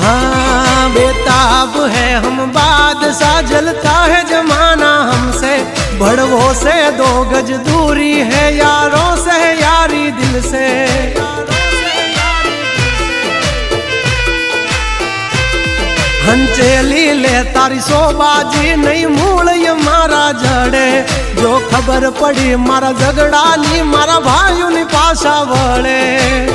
हाँ बेताब है हम बादशाह, जलता है जमाना हमसे, बड़वों से 2 गज दूरी है, यारों से यारी दिल से। हंचेली ले तारी सोबाजी नहीं मूल ये मारा जड़े, जो खबर पड़ी मारा झगड़ा नी मारा भाइयों नी पासा वड़े।